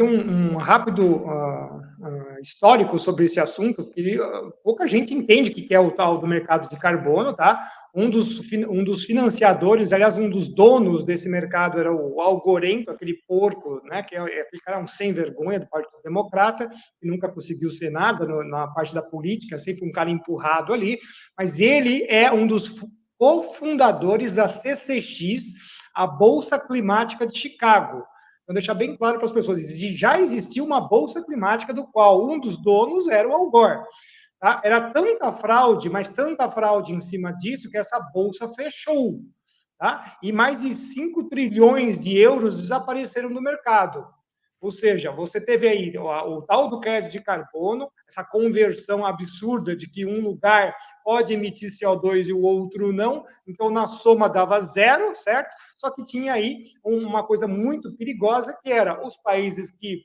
um rápido histórico sobre esse assunto, que pouca gente entende o que é o tal do mercado de carbono, tá? Um dos financiadores, aliás, um dos donos desse mercado era o Al Gorento, aquele porco, né, que é aquele cara um sem vergonha do Partido Democrata, que nunca conseguiu ser nada na parte da política, sempre um cara empurrado ali, mas ele é um dos cofundadores da CCX, a Bolsa Climática de Chicago. Então, deixar bem claro para as pessoas, já existia uma bolsa climática do qual um dos donos era o Al Gore. Tá? Era tanta fraude, mas tanta fraude em cima disso, que essa bolsa fechou. Tá? E mais de 5 trilhões de euros desapareceram do mercado. Ou seja, você teve aí o tal do crédito de carbono, essa conversão absurda de que um lugar pode emitir CO2 e o outro não, então na soma dava zero, certo? Só que tinha aí uma coisa muito perigosa, que era os países que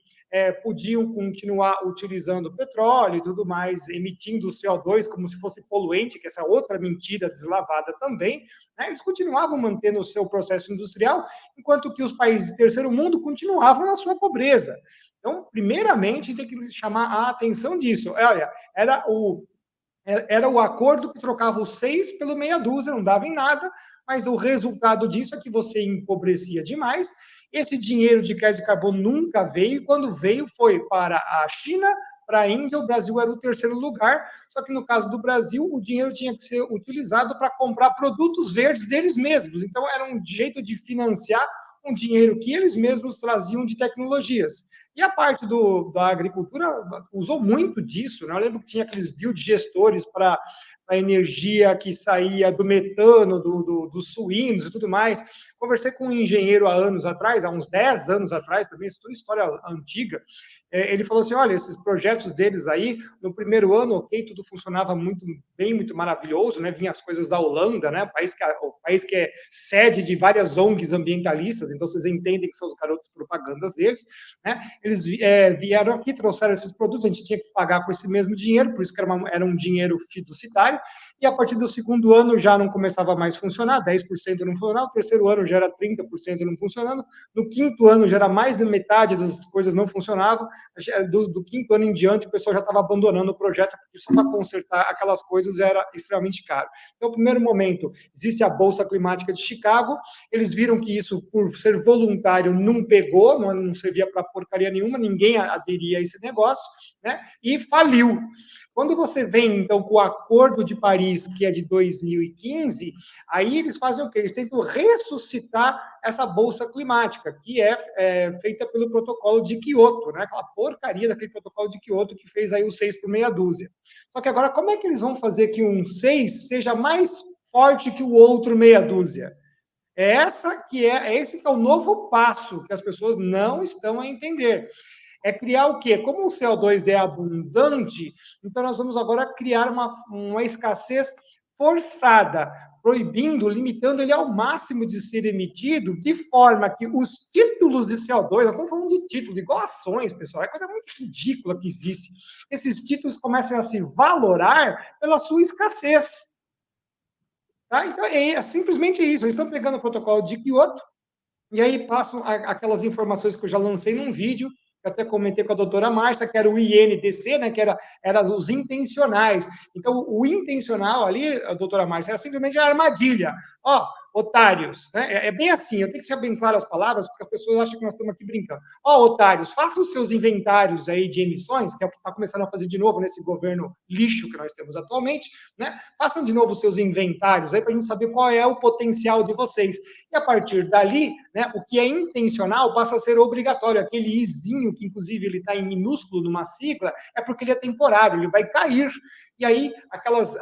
podiam continuar utilizando petróleo e tudo mais, emitindo CO2 como se fosse poluente, que essa outra mentira deslavada também, né? Eles continuavam mantendo o seu processo industrial, enquanto que os países do terceiro mundo continuavam na sua pobreza. Então, primeiramente, tem que chamar a atenção disso. Olha, era o acordo que trocava os 6 pelo meia dúzia, não dava em nada, mas o resultado disso é que você empobrecia demais. Esse dinheiro de crédito de carbono nunca veio, e quando veio foi para a China, para a Índia, o Brasil era o terceiro lugar, só que no caso do Brasil, o dinheiro tinha que ser utilizado para comprar produtos verdes deles mesmos. Então, era um jeito de financiar um dinheiro que eles mesmos traziam de tecnologias. E a parte da agricultura usou muito disso, né? Eu lembro que tinha aqueles biodigestores para a energia que saía do metano, dos suínos e tudo mais. Conversei com um engenheiro há anos atrás, há uns 10 anos atrás, também, isso é história antiga. Ele falou assim, olha, esses projetos deles aí, no primeiro ano, ok, tudo funcionava muito bem, muito maravilhoso, né? Vinha as coisas da Holanda, né? O país que é sede de várias ONGs ambientalistas, então vocês entendem que são os garotos propagandas deles, né? Eles vieram aqui, trouxeram esses produtos, a gente tinha que pagar com esse mesmo dinheiro, por isso que era um dinheiro fiduciário, e a partir do segundo ano já não começava mais a funcionar, 10% não funcionava, no terceiro ano já era 30% não funcionando, no quinto ano já era mais da metade das coisas não funcionavam, do quinto ano em diante o pessoal já estava abandonando o projeto, porque só para consertar aquelas coisas era extremamente caro. Então, no primeiro momento, existe a Bolsa Climática de Chicago, eles viram que isso, por ser voluntário, não pegou, não servia para porcaria nenhuma, ninguém aderia a esse negócio, né? E faliu. Quando você vem, então, com o Acordo de Paris, que é de 2015, aí eles fazem o quê? Eles tentam ressuscitar essa bolsa climática, que é feita pelo protocolo de Quioto, né? Aquela porcaria daquele protocolo de Quioto que fez aí o 6 por meia dúzia. Só que agora, como é que eles vão fazer que um 6 seja mais forte que o outro meia dúzia? Esse que é o novo passo que as pessoas não estão a entender. É criar o quê? Como o CO2 é abundante, então nós vamos agora criar uma escassez forçada, proibindo, limitando ele ao máximo de ser emitido, de forma que os títulos de CO2, nós estamos falando de títulos, igual ações, pessoal, é coisa muito ridícula que existe. Esses títulos começam a se valorar pela sua escassez. Tá? Então, é simplesmente isso. Eles estão pegando o protocolo de Kyoto e aí passam aquelas informações que eu já lancei num vídeo, que eu até comentei com a doutora Márcia, que era o INDC, né, que era os intencionais. Então, o intencional ali, a doutora Márcia, era simplesmente a armadilha. Ó, otários, né? É bem assim, eu tenho que ser bem claro as palavras, porque as pessoas acham que nós estamos aqui brincando. Ó, otários, façam os seus inventários aí de emissões, que é o que está começando a fazer de novo nesse governo lixo que nós temos atualmente, né? Façam de novo os seus inventários aí para a gente saber qual é o potencial de vocês. E a partir dali, né, o que é intencional passa a ser obrigatório. Aquele izinho, que inclusive ele está em minúsculo numa sigla, é porque ele é temporário, ele vai cair. E aí, aquelas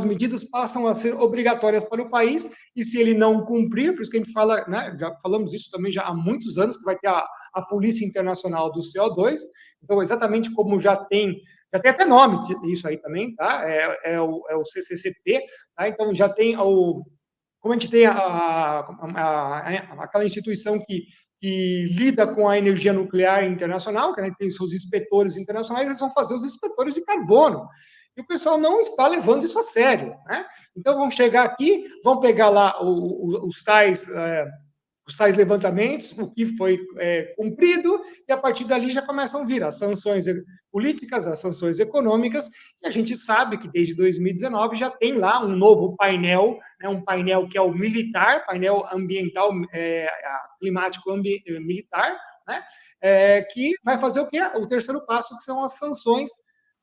medidas passam a ser obrigatórias para o país, e se ele não cumprir, por isso que a gente fala, né, já falamos isso também já há muitos anos, que vai ter a Polícia Internacional do CO2, então exatamente como já tem até nome isso aí também, tá? É o CCCP, tá? Então já tem como a gente tem aquela instituição que lida com a energia nuclear internacional, que a gente tem seus inspetores internacionais, eles vão fazer os inspetores de carbono. E o pessoal não está levando isso a sério, né? Então, vão chegar aqui, vão pegar lá os tais os tais levantamentos, o que foi cumprido, e a partir dali já começam a vir as sanções políticas, as sanções econômicas, e a gente sabe que desde 2019 já tem lá um novo painel, né, um painel que é o militar, painel ambiental, climático militar, né, que vai fazer o quê? O terceiro passo, que são as sanções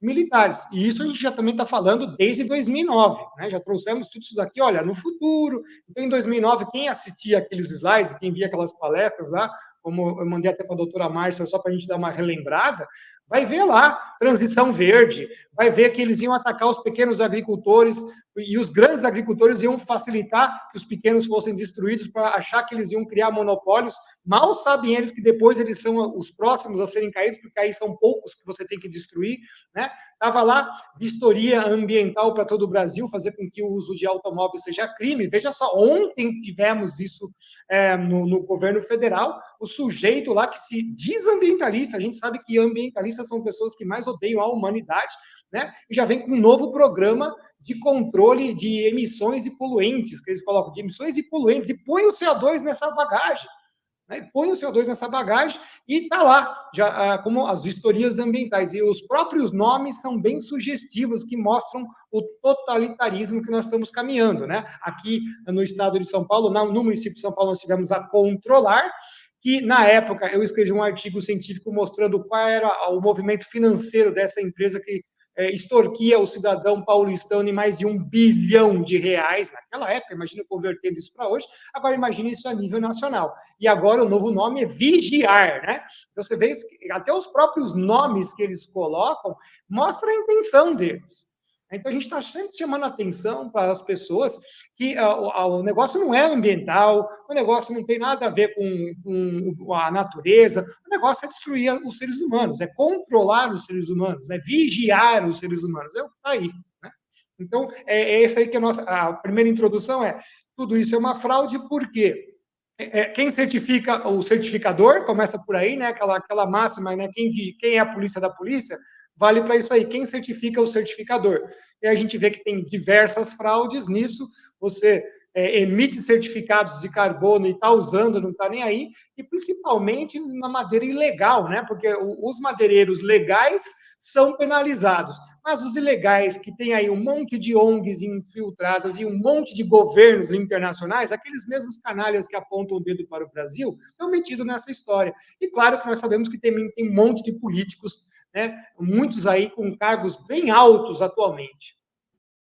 militares. E isso a gente já também está falando desde 2009, né? Já trouxemos tudo isso daqui, olha, no futuro. Então, em 2009, quem assistia aqueles slides, quem via aquelas palestras lá, como eu mandei até para a doutora Márcia, só para a gente dar uma relembrada, vai ver lá transição verde, vai ver que eles iam atacar os pequenos agricultores e os grandes agricultores iam facilitar que os pequenos fossem destruídos para achar que eles iam criar monopólios. Mal sabem eles que depois eles são os próximos a serem caídos, porque aí são poucos que você tem que destruir, né? Estava lá vistoria ambiental para todo o Brasil, fazer com que o uso de automóvel seja crime. Veja só, ontem tivemos isso no governo federal, o sujeito lá que se diz ambientalista, a gente sabe que ambientalistas são pessoas que mais odeiam a humanidade, né? E já vem com um novo programa de controle de emissões e poluentes, que eles colocam de emissões e poluentes, e põe o CO2 nessa bagagem. Né? Põe o CO2 nessa bagagem e está lá, já, como as vistorias ambientais. E os próprios nomes são bem sugestivos, que mostram o totalitarismo que nós estamos caminhando. Né? Aqui no estado de São Paulo, no município de São Paulo, nós tivemos a Controlar, que na época eu escrevi um artigo científico mostrando qual era o movimento financeiro dessa empresa que extorquia o cidadão paulistano em mais de R$ 1 bilhão naquela época, imagina convertendo isso para hoje, agora imagine isso a nível nacional. E agora o novo nome é Vigiar, né? Então você vê que até os próprios nomes que eles colocam mostram a intenção deles. Então, a gente está sempre chamando atenção para as pessoas que o negócio não é ambiental, o negócio não tem nada a ver com a natureza, o negócio é destruir os seres humanos, é controlar os seres humanos, é vigiar os seres humanos, é o que está aí. Né? Então, é essa aí que a primeira introdução é, tudo isso é uma fraude, por quê? Quem certifica, o certificador, começa por aí, né? Aquela máxima, né? Quem é a polícia da polícia, vale para isso aí. Quem certifica o certificador? E a gente vê que tem diversas fraudes nisso. Você emite certificados de carbono e está usando, não está nem aí, e principalmente na madeira ilegal, né? Porque os madeireiros legais são penalizados, mas os ilegais, que tem aí um monte de ONGs infiltradas e um monte de governos internacionais, aqueles mesmos canalhas que apontam o dedo para o Brasil, estão metidos nessa história. E claro que nós sabemos que tem um monte de políticos, né, muitos aí com cargos bem altos atualmente.